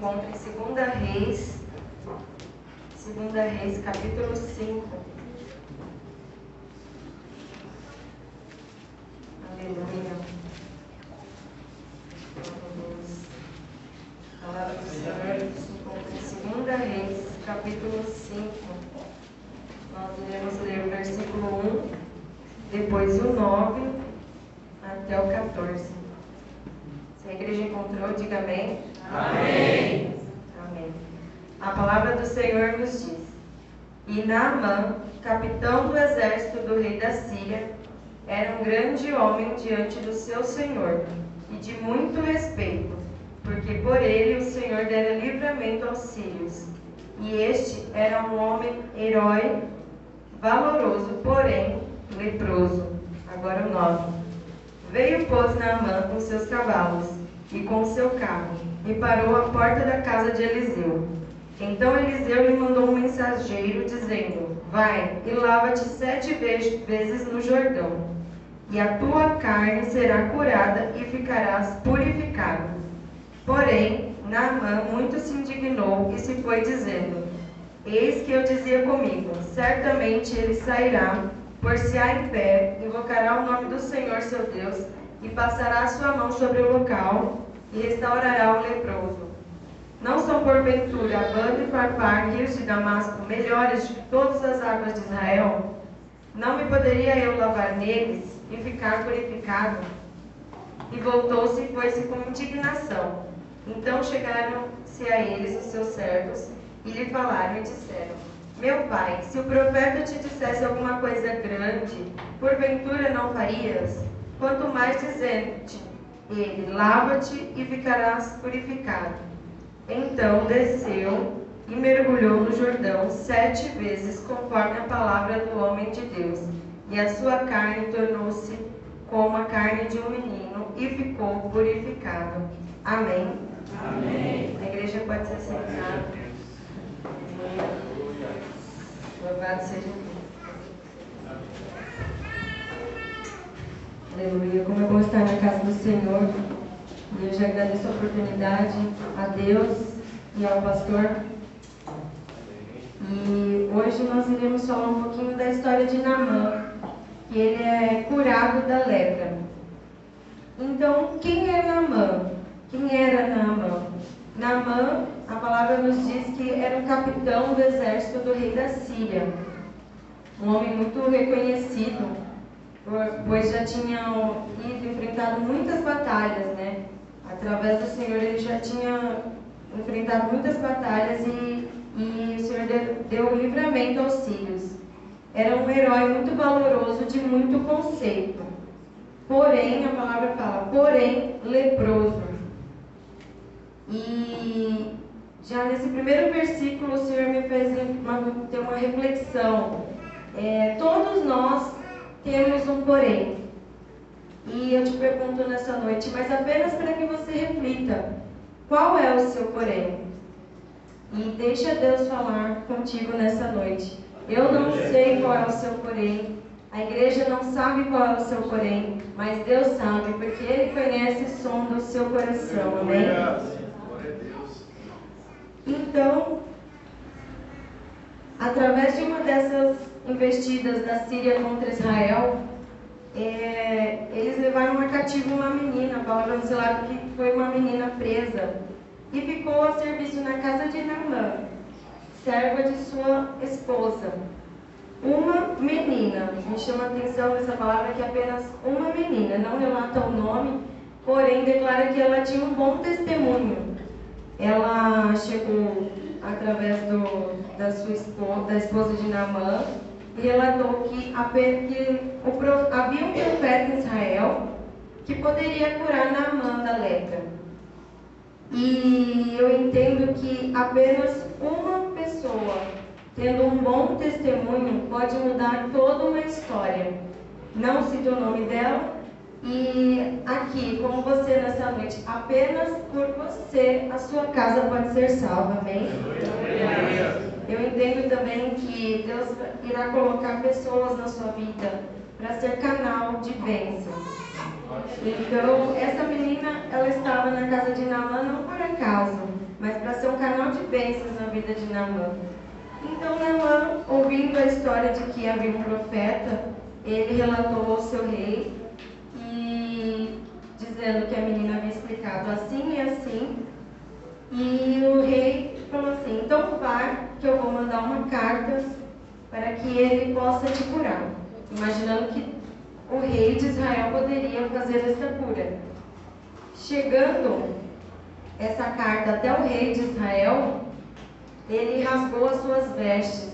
encontra em 2 Reis, capítulo 5. Aleluia. A palavra do Senhor se encontra em 2 Reis, capítulo 5. Nós iremos ler o versículo 1, depois o 9, até o 14. Se a igreja encontrou, diga amém. Amém. Amém. A palavra do Senhor nos diz: E Naamã, capitão do exército do rei da Síria, era um grande homem diante do seu senhor, e de muito respeito, porque por ele o Senhor dera livramento aos sírios. E este era um homem herói, valoroso, porém leproso. Agora o 9. Veio, pois, Naamã com seus cavalos e com seu carro, e parou à porta da casa de Eliseu. Então Eliseu lhe mandou um mensageiro, dizendo: Vai e lava-te 7 vezes no Jordão, e a tua carne será curada e ficarás purificado. Porém, Naamã muito se indignou e se foi, dizendo: Eis que eu dizia comigo: certamente ele sairá, por-se-á em pé, invocará o nome do Senhor seu Deus, e passará a sua mão sobre o local, e restaurará o leproso. Não são porventura Abana e Farpar, rios de Damasco, melhores de todas as águas de Israel? Não me poderia eu lavar neles e ficar purificado? E voltou-se e foi-se com indignação. Então chegaram-se a eles os seus servos, e lhe falaram e disseram: Meu pai, se o profeta te dissesse alguma coisa grande, porventura não farias? Quanto mais dizendo-te ele: lava-te e ficarás purificado. Então desceu e mergulhou no Jordão 7 vezes, conforme a palavra do homem de Deus. E a sua carne tornou-se como a carne de um menino, e ficou purificado. Amém. Amém. A igreja pode se sentar. Louvado seja Deus. Aleluia. Como é bom estar na casa do Senhor. E eu já agradeço a oportunidade a Deus e ao pastor. E hoje nós iremos falar um pouquinho da história de Naamã, que ele é curado da lepra. Então, quem é Naamã? Quem era Naamã? Naamã, a palavra nos diz que era um capitão do exército do rei da Síria. Um homem muito reconhecido, pois já tinham enfrentado muitas batalhas, né? Através do Senhor ele já tinha enfrentado muitas batalhas e o Senhor deu livramento aos sírios. Era um herói muito valoroso, de muito conceito. Porém, a palavra fala, porém, leproso. E já nesse primeiro versículo o Senhor me fez ter uma reflexão. Todos nós temos um porém. E eu te pergunto nessa noite, mas apenas para que você reflita, qual é o seu porém? E deixa Deus falar contigo nessa noite. Eu não sei qual é o seu porém, a igreja não sabe qual é o seu porém, mas Deus sabe, porque Ele conhece o som do seu coração, amém? Então, através de uma dessas investidas da Síria contra Israel, eles levaram a cativo uma menina, a palavra nos relata que foi uma menina presa, e ficou a serviço na casa de Naamã, serva de sua esposa. Uma menina, me chama a atenção nessa palavra que é apenas uma menina, não relata o nome, porém declara que ela tinha um bom testemunho. Ela chegou através da esposa de Naamã, e relatou que havia um profeta em Israel que poderia curar Naamã da lepra. E eu entendo que apenas uma pessoa, tendo um bom testemunho, pode mudar toda uma história. Não cito o nome dela. E aqui, como você nessa noite, apenas por você, a sua casa pode ser salva, amém? Eu entendo também que Deus irá colocar pessoas na sua vida para ser canal de bênção. Então, essa menina, ela estava na casa de Naamã não por acaso. mas para ser um canal de bênçãos na vida de Naamã. Então Naamã, ouvindo a história de que havia um profeta, ele relatou ao seu rei, e dizendo que a menina havia explicado assim e assim. E o rei falou assim: então vá, que eu vou mandar uma carta para que ele possa te curar. Imaginando que o rei de Israel poderia fazer essa cura. Chegando essa carta até o rei de Israel, ele rasgou as suas vestes.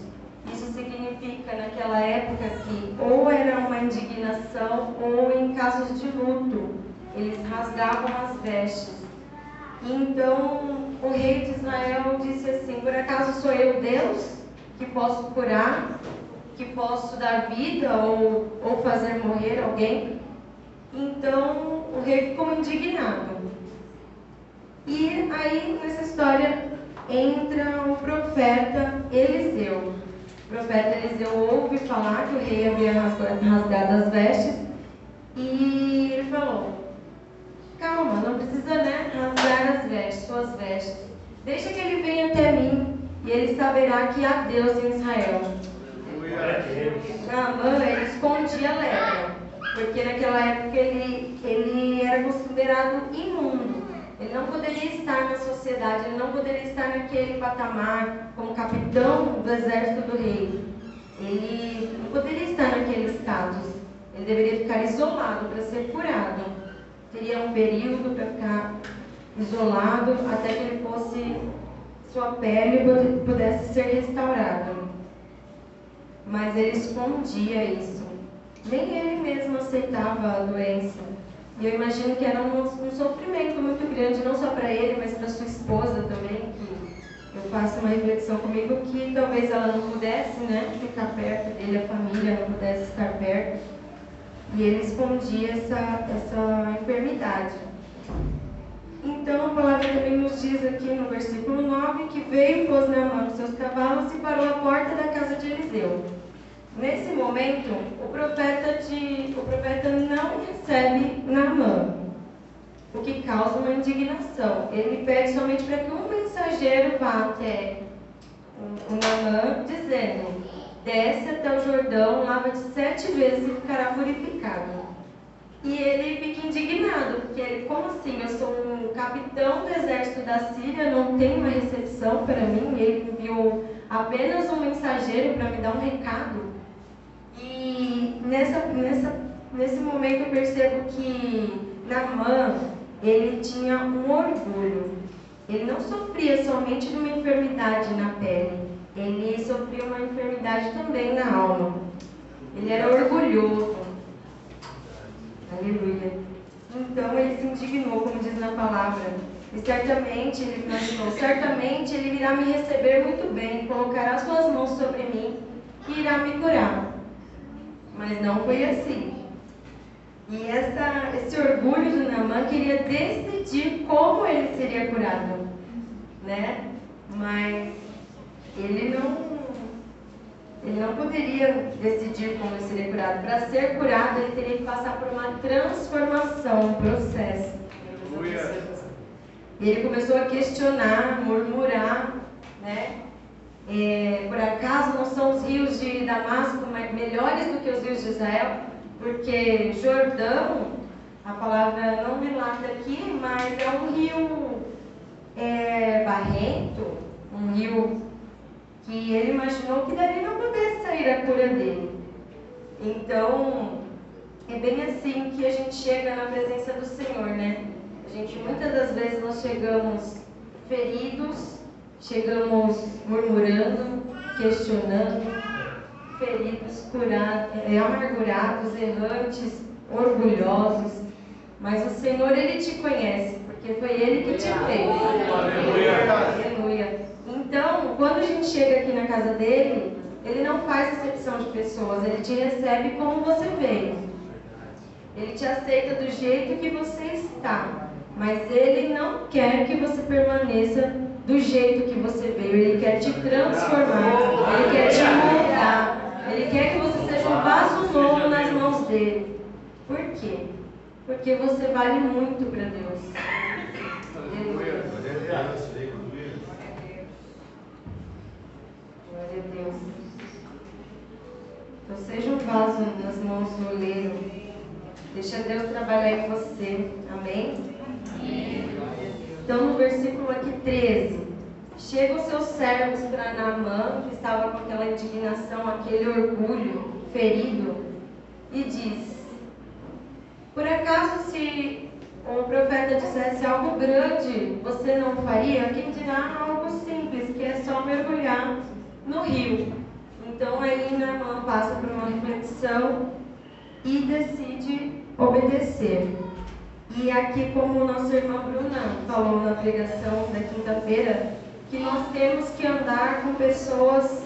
Isso significa, naquela época, que ou era uma indignação ou em casos de luto, eles rasgavam as vestes. Então o rei de Israel disse assim: por acaso sou eu Deus que posso curar, que posso dar vida ou fazer morrer alguém? Então o rei ficou indignado. E aí nessa história entra o profeta Eliseu. O profeta Eliseu ouve falar que o rei havia rasgado as vestes, e ele falou: calma, não precisa, rasgar suas vestes. Deixa que ele venha até mim, e ele saberá que há Deus em Israel. Naamã, ele escondia a lepra, porque naquela época ele era considerado imundo. Ele não poderia estar na sociedade, ele não poderia estar naquele patamar como capitão do exército do rei. Ele não poderia estar naquele status. Ele deveria ficar isolado para ser curado. Teria um período para ficar isolado até que ele fosse, sua pele pudesse ser restaurada. Mas ele escondia isso. Nem ele mesmo aceitava a doença. E eu imagino que era um sofrimento muito grande, não só para ele, mas para sua esposa também, que eu faço uma reflexão comigo que talvez ela não pudesse, ficar perto dele, a família não pudesse estar perto. E ele escondia essa enfermidade. Então a palavra também nos diz aqui no versículo 9 que veio, pôs Naamã os seus cavalos e parou à porta da casa de Eliseu. Nesse momento, o profeta não recebe Naamã, o que causa uma indignação. Ele pede somente para que um mensageiro vá até o Naamã, dizendo: desce até o Jordão, lava-te 7 vezes e ficará purificado. E ele fica indignado, porque ele: como assim? Eu sou um capitão do exército da Síria, não tem uma recepção para mim? Ele enviou apenas um mensageiro para me dar um recado. E nesse momento eu percebo que Naamã, ele tinha um orgulho. Ele não sofria somente de uma enfermidade na pele, ele sofria uma enfermidade também na alma. Ele era orgulhoso. Aleluia. Então ele se indignou, como diz na palavra. E certamente ele imaginou: certamente ele irá me receber muito bem, colocará suas mãos sobre mim e irá me curar. Mas não foi assim. E esse orgulho de Naamã queria decidir como ele seria curado, Mas ele não poderia decidir como ele seria curado. Para ser curado, ele teria que passar por uma transformação, um processo. E ele começou a questionar, murmurar, por acaso não são os rios de Damasco melhores do que os rios de Israel? Porque Jordão, a palavra não relata aqui, mas é um rio barrento, um rio que ele imaginou que dali não pudesse sair a cura dele. Então, é bem assim que a gente chega na presença do Senhor, muitas das vezes nós chegamos feridos, chegamos murmurando, questionando, feridos, curados, amargurados, errantes, orgulhosos. Mas o Senhor, Ele te conhece, porque foi Ele que te fez. Aleluia. Então, quando a gente chega aqui na casa dele, Ele não faz acepção de pessoas, Ele te recebe como você veio. Ele te aceita do jeito que você está, mas Ele não quer que você permaneça do jeito que você veio. Ele quer te transformar, Ele quer te moldar, Ele quer que você seja um vaso novo nas mãos dele. Por quê? Porque você vale muito para Deus. Glória a Deus. Então seja um vaso nas mãos do oleiro. Deixa Deus trabalhar em você. Amém? Então no versículo aqui 13. Chegam seus servos para Naamã, que estava com aquela indignação, aquele orgulho ferido, e diz: por acaso se o profeta dissesse algo grande, você não faria? Quem dirá algo simples, que é só mergulhar no rio. Então aí Naamã passa por uma reflexão e decide obedecer. E aqui, como nossa irmã Bruna falou na pregação da quinta-feira, que nós temos que andar com pessoas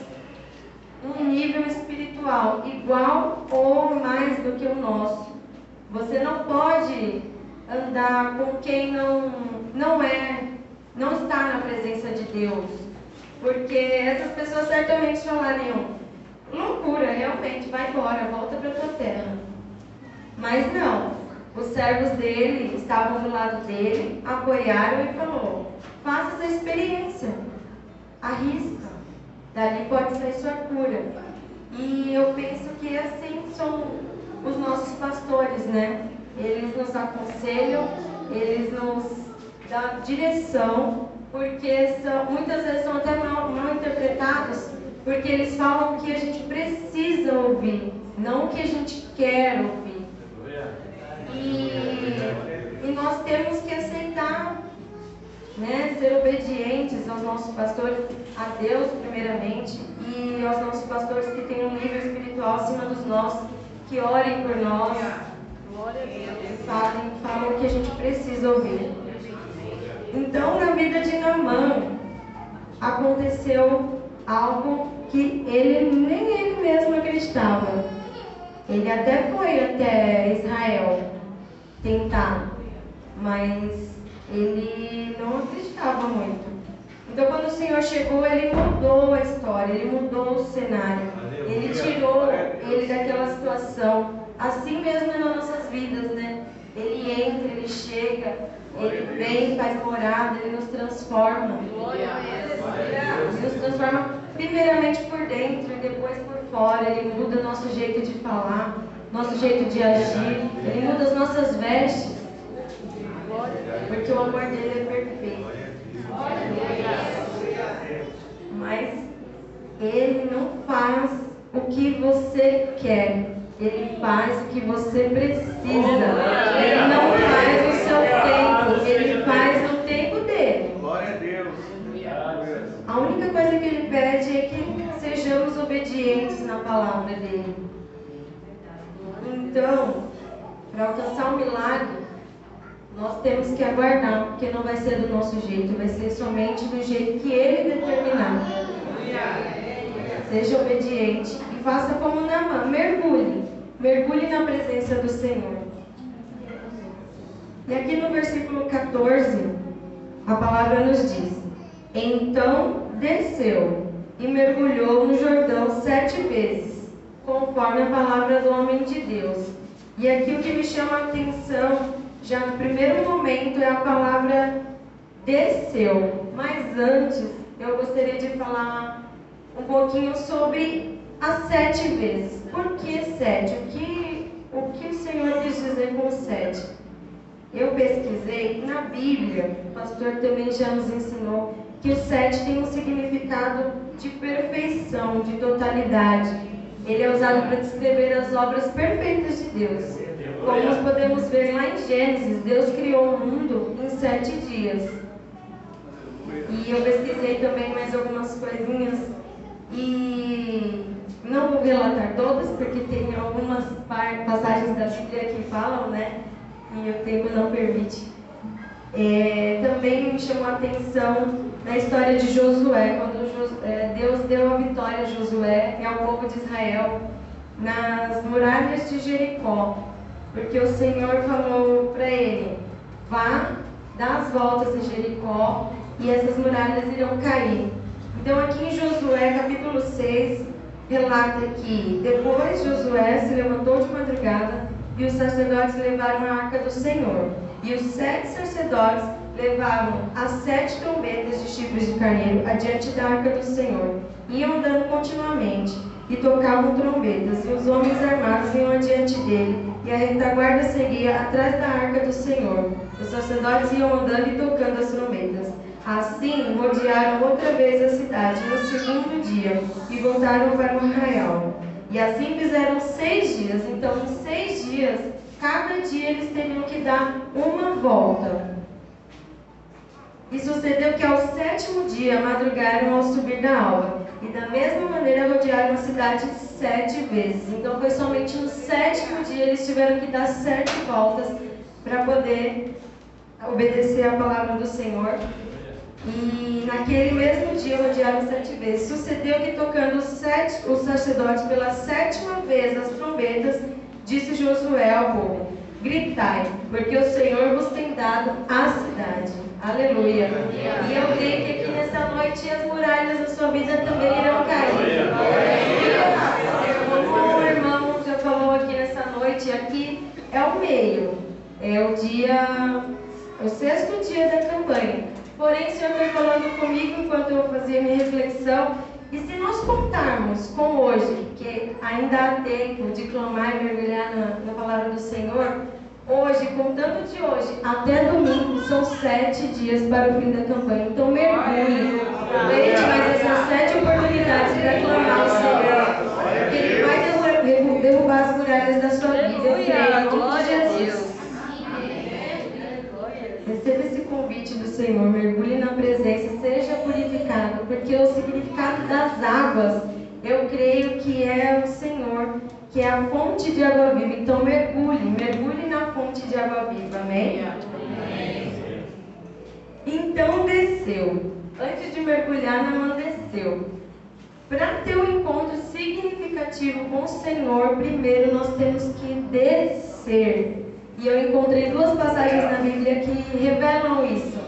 num nível espiritual igual ou mais do que o nosso. Você não pode andar com quem não está na presença de Deus, porque essas pessoas certamente falariam: loucura, realmente, vai embora, volta para a tua terra. Mas não, os servos dele estavam do lado dele, apoiaram e falou: faça essa experiência, arrisca, dali pode sair sua cura. E eu penso que assim são os nossos pastores, né? Eles nos aconselham, eles nos dão direção, porque muitas vezes são até mal interpretados, porque eles falam o que a gente precisa ouvir, não o que a gente quer ouvir. E nós temos que aceitar, né, ser obedientes aos nossos pastores, a Deus primeiramente, e aos nossos pastores que têm um nível espiritual acima dos nossos, que orem por nós, falam o que a gente precisa ouvir. Então, na vida de Naamã, aconteceu algo que nem ele mesmo acreditava. Ele até foi até Israel tentar, mas ele não acreditava muito. Então, quando o Senhor chegou, ele mudou a história, ele mudou o cenário, ele tirou ele daquela situação. Assim mesmo é nas nossas vidas, né? Ele entra, ele chega, ele vem, faz morada, ele nos transforma. Ele nos transforma primeiramente por dentro e depois por fora. Ele muda nosso jeito de falar, nosso jeito de agir, ele muda as nossas vestes, porque o amor dele é perfeito. Mas ele não faz o que você quer, ele faz o que você precisa. Ele não faz o seu tempo, ele faz o tempo dele. Glória a Deus. A única coisa que ele pede é que sejamos obedientes na palavra dele. Então, para alcançar o milagre, nós temos que aguardar, porque não vai ser do nosso jeito, vai ser somente do jeito que ele determinar. Seja obediente e faça como Naamã, mergulhe na presença do Senhor. E aqui no versículo 14, a palavra nos diz: então desceu e mergulhou no Jordão 7 vezes, conforme a palavra do homem de Deus. E aqui o que me chama a atenção, já no primeiro momento, é a palavra desceu. Mas antes, eu gostaria de falar um pouquinho sobre as 7 vezes. Por que 7? O que o Senhor quis dizer com 7? Eu pesquisei na Bíblia, o pastor também já nos ensinou, que o 7 tem um significado de perfeição, de totalidade. Ele é usado para descrever as obras perfeitas de Deus. Como nós podemos ver lá em Gênesis, Deus criou o mundo em 7 dias. E eu pesquisei também mais algumas coisinhas. E não vou relatar todas, porque tem algumas passagens da Bíblia que falam, né? E o tempo não permite. Também me chamou a atenção na história de Josué, quando Deus deu a vitória a Josué e ao povo de Israel nas muralhas de Jericó, porque o Senhor falou para ele: vá, dá as voltas em Jericó e essas muralhas irão cair. Então aqui em Josué capítulo 6 relata que depois Josué se levantou de madrugada e os sacerdotes levaram a arca do Senhor. E os 7 sacerdotes levavam as 7 trombetas de chifres de carneiro adiante da arca do Senhor. Iam andando continuamente e tocavam trombetas, e os homens armados iam adiante dele, e a retaguarda seguia atrás da arca do Senhor. Os sacerdotes iam andando e tocando as trombetas. Assim, rodearam outra vez a cidade no segundo dia, e voltaram para o arraial. E assim fizeram 6 dias. Então, em 6 dias, cada dia eles teriam que dar uma volta. E sucedeu que ao 7º dia madrugaram ao subir da alva, e da mesma maneira rodearam a cidade 7 vezes. Então foi somente no 7º dia eles tiveram que dar 7 voltas para poder obedecer a palavra do Senhor. E naquele mesmo dia rodearam 7 vezes. Sucedeu que tocando os sacerdotes pela 7ª vez as trombetas, disse Josué ao povo: gritai, porque o Senhor vos tem dado a cidade. Aleluia. E eu creio que aqui nessa noite as muralhas da sua vida também irão cair. Como o irmão já falou aqui nessa noite, aqui é o meio. É o 6º dia da campanha. Porém, o Senhor foi falando comigo enquanto eu fazia minha reflexão. E se nós contarmos com hoje, que ainda há tempo de clamar e mergulhar na palavra do Senhor, hoje, contando de hoje até domingo, são 7 dias para o fim da campanha. Então mergulhe. Aproveite mais essas 7 oportunidades para clamar ao Senhor. Porque Ele vai derrubar as muralhas da sua vida. Eu creio em nome de Jesus. Receba esse convite do Senhor, mergulhe na presença, seja purificado, porque o significado das águas, eu creio que é o Senhor, que é a fonte de água viva. Então mergulhe na fonte de água viva, amém? Amém. Então desceu. Antes de mergulhar, Naamã desceu. Para ter um encontro significativo com o Senhor, primeiro nós temos que descer. E eu encontrei 2 passagens na Bíblia que revelam isso.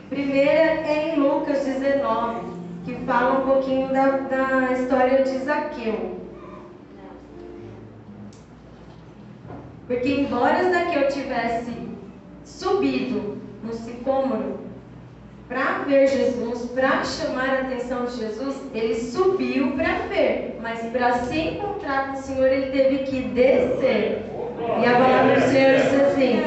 Primeira é em Lucas 19, que fala um pouquinho da história de Zaqueu. Porque embora Zaqueu tivesse subido no sicômoro para ver Jesus, para chamar a atenção de Jesus, ele subiu para ver. Mas para se encontrar com o Senhor, ele teve que descer. E a palavra do Senhor diz assim: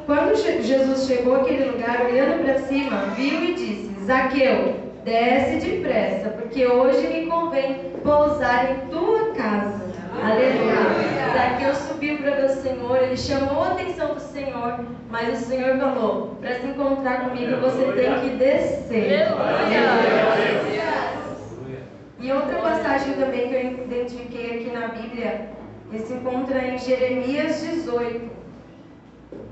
quando Jesus chegou àquele lugar, olhando para cima, viu e disse: Zaqueu, desce depressa, porque hoje me convém pousar em tua casa. Aleluia. Zaqueu subiu para ver o Senhor, ele chamou a atenção do Senhor, mas o Senhor falou: para se encontrar comigo, você tem que descer. Aleluia. E outra passagem também que eu identifiquei aqui na Bíblia, que se encontra em Jeremias 18.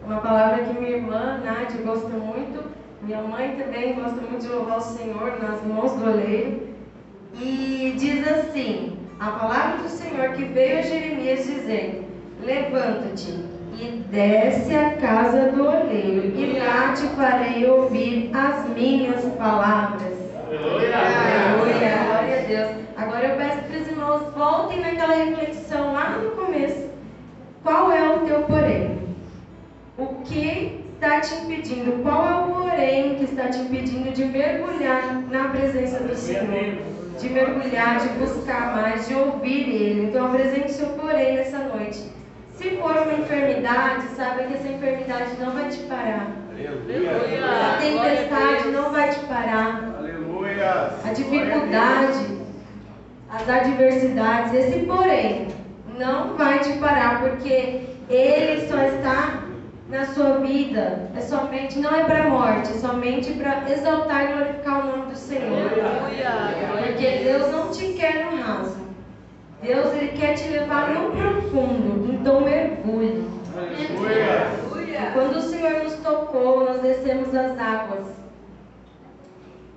Uma palavra que minha irmã, Nádia, gosta muito. Minha mãe também gosta muito de louvar o Senhor nas mãos do oleiro. E diz assim, a palavra do Senhor que veio a Jeremias dizendo: levanta-te e desce à casa do oleiro, e lá te farei ouvir as minhas palavras. Aleluia, glória a Deus. Agora eu peço para os irmãos voltem naquela reflexão lá no começo. Qual é o teu porém? O que está te impedindo? Qual é o porém que está te impedindo de mergulhar na presença do Senhor? De mergulhar, de buscar mais, de ouvir Ele. Então apresente o seu porém nessa noite. Se for uma enfermidade, saiba que essa enfermidade não vai te parar. Aleluia. A tempestade não vai te parar. Aleluia. A dificuldade, as adversidades, esse porém não vai te parar, porque Ele só está na sua vida, não é para a morte, é somente para exaltar e glorificar o nome do Senhor. Porque Deus não te quer no raso. Deus, Ele quer te levar no profundo. Então mergulhe. E quando o Senhor nos tocou, nós descemos as águas.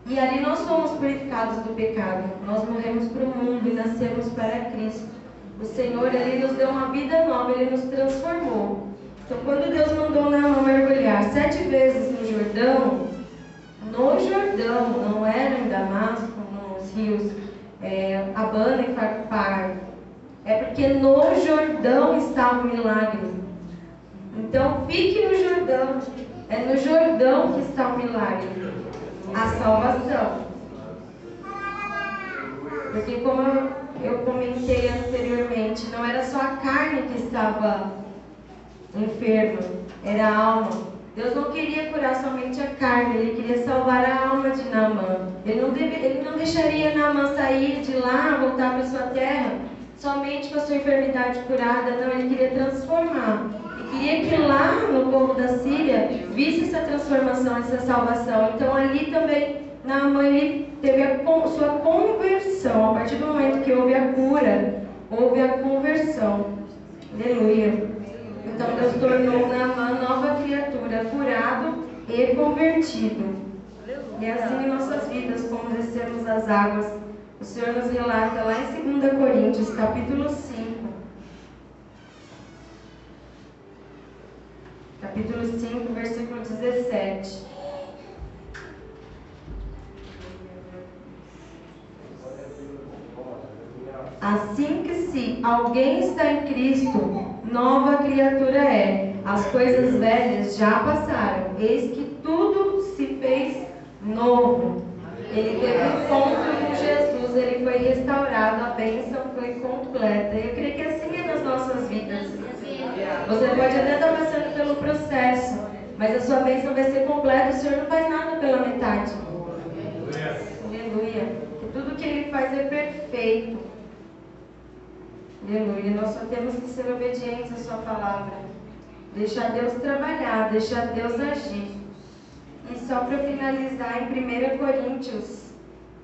E ali nós fomos purificados do pecado. Nós morremos para o mundo e nascemos para Cristo. O Senhor, Ele nos deu uma vida nova, Ele nos transformou. Então, quando Deus mandou Naamã mergulhar 7 vezes no Jordão, não era em Damasco, nos rios Abana e Farpar, é porque no Jordão estava o milagre. Então, fique no Jordão. É no Jordão que está o milagre, a salvação. Porque como eu comentei anteriormente, não era só a carne que estava enferma, era a alma. Deus não queria curar somente a carne, Ele queria salvar a alma de Naamã. Ele não deixaria Naamã sair de lá, voltar para sua terra, somente com a sua enfermidade curada. Não, Ele queria transformar. E queria que lá no povo da Síria visse essa transformação, essa salvação. Então ali também Naamã teve a sua conversão. A partir do momento que houve a cura, houve a conversão. Aleluia. Então Deus tornou Naamã nova criatura, curado e convertido. E assim em nossas vidas, como descemos as águas, o Senhor nos relata lá em 2 Coríntios, capítulo 5. Capítulo 5, versículo 17. Assim que se alguém está em Cristo, nova criatura é. As coisas velhas já passaram, eis que tudo se fez novo. Ele teve um encontro com Jesus, ele foi restaurado, a bênção foi completa. Eu creio que assim é nas nossas vidas. Você pode até estar passando pelo processo, mas a sua bênção vai ser completa. O Senhor não faz nada pela metade. Aleluia. Tudo que Ele faz é perfeito. Aleluia. Nós só temos que ser obedientes à sua palavra. Deixar Deus trabalhar, deixar Deus agir. E só para finalizar, em 1 Coríntios,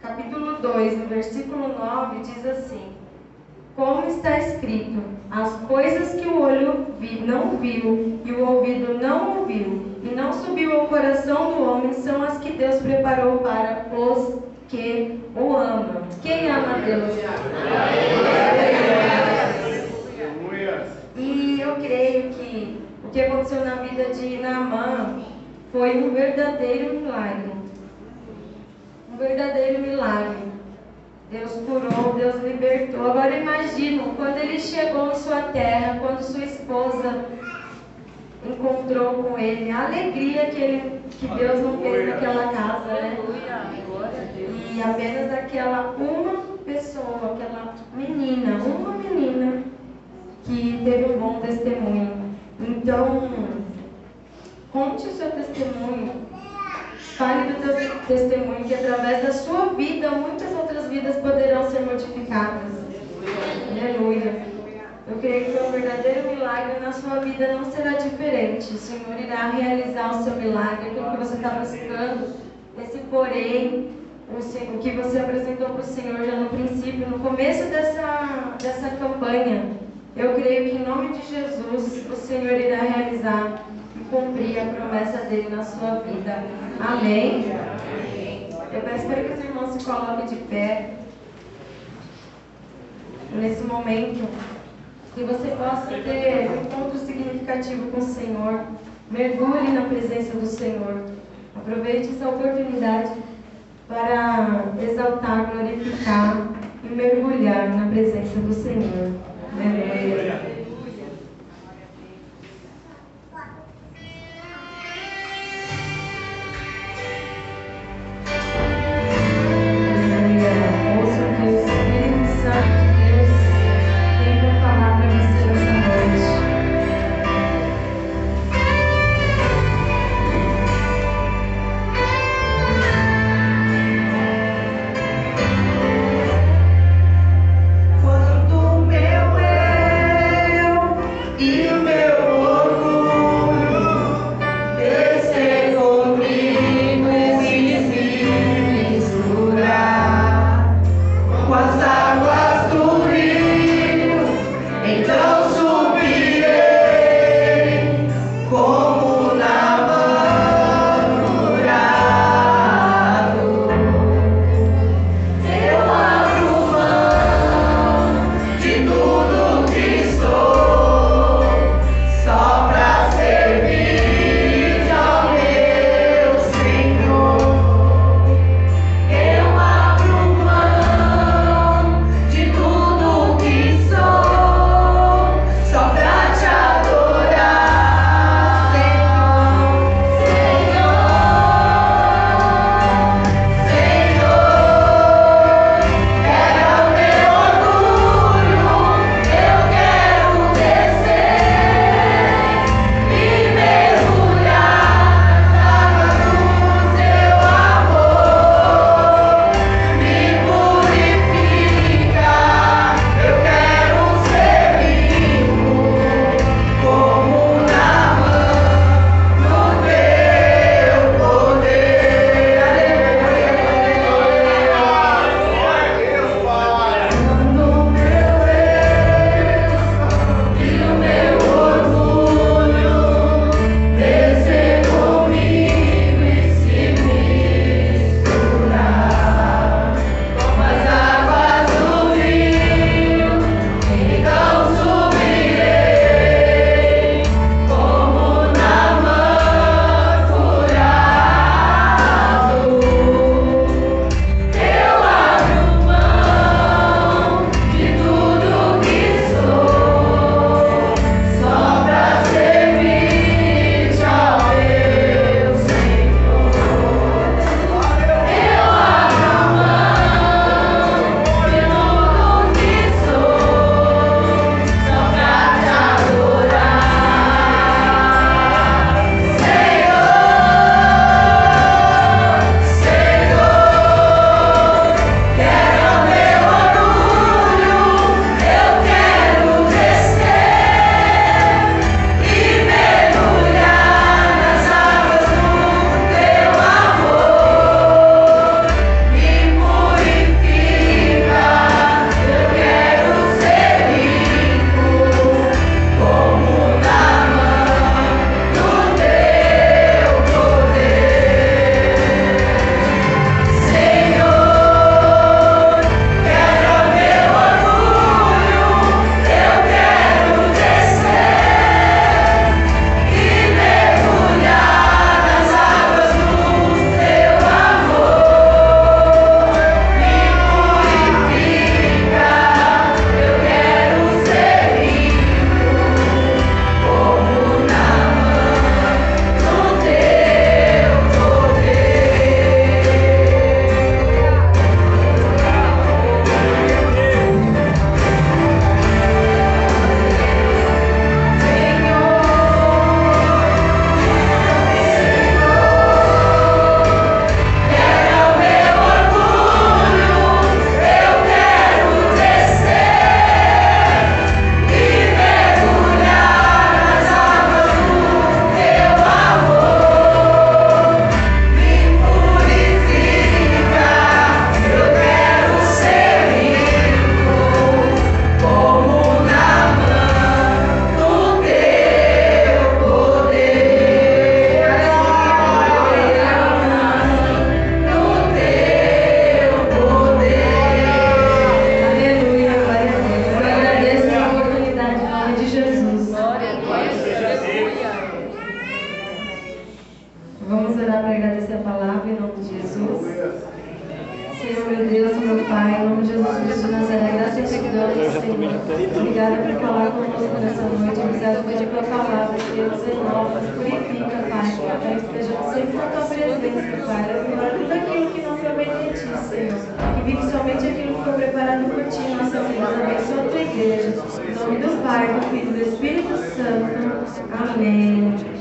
capítulo 2, no versículo 9, diz assim: como está escrito, as coisas que o olho não viu e o ouvido não ouviu e não subiu ao coração do homem são as que Deus preparou para os que o amam. Quem ama a Deus? E eu creio que o que aconteceu na vida de Naamã foi um verdadeiro milagre. Um verdadeiro milagre. Deus curou, Deus libertou. Agora imagino, quando ele chegou em sua terra, quando sua esposa encontrou com ele, a alegria que Deus não fez naquela casa, né? E apenas aquela uma pessoa, aquela menina, uma menina que teve um bom testemunho. Então, conte o seu testemunho. Fale do teu testemunho, que através da sua vida, muitas outras vidas poderão ser modificadas. Aleluia. Eu creio que um verdadeiro milagre na sua vida não será diferente. O Senhor irá realizar o seu milagre, aquilo que você está buscando. Esse porém, o que você apresentou para o Senhor já no princípio, no começo dessa campanha. Eu creio que em nome de Jesus, o Senhor irá realizar e cumprir a promessa dele na sua vida. Amém? Eu espero que os irmãos se coloquem de pé nesse momento, que você possa ter um encontro significativo com o Senhor. Mergulhe na presença do Senhor. Aproveite essa oportunidade para exaltar, glorificar e mergulhar na presença do Senhor. Aleluia. Quando meu noite, Senhor. Obrigada por falar conosco nessa noite. Obrigada pela tua palavra, que nos renova, nos purifica, Pai. Para que estejamos sempre na tua presença, Pai. Levando tudo aquilo que não provém de ti, Senhor. E vive somente aquilo que foi preparado por ti em nossa vida. Abençoa a tua igreja. Em nome do Pai, do Filho e do Espírito Santo. Amém.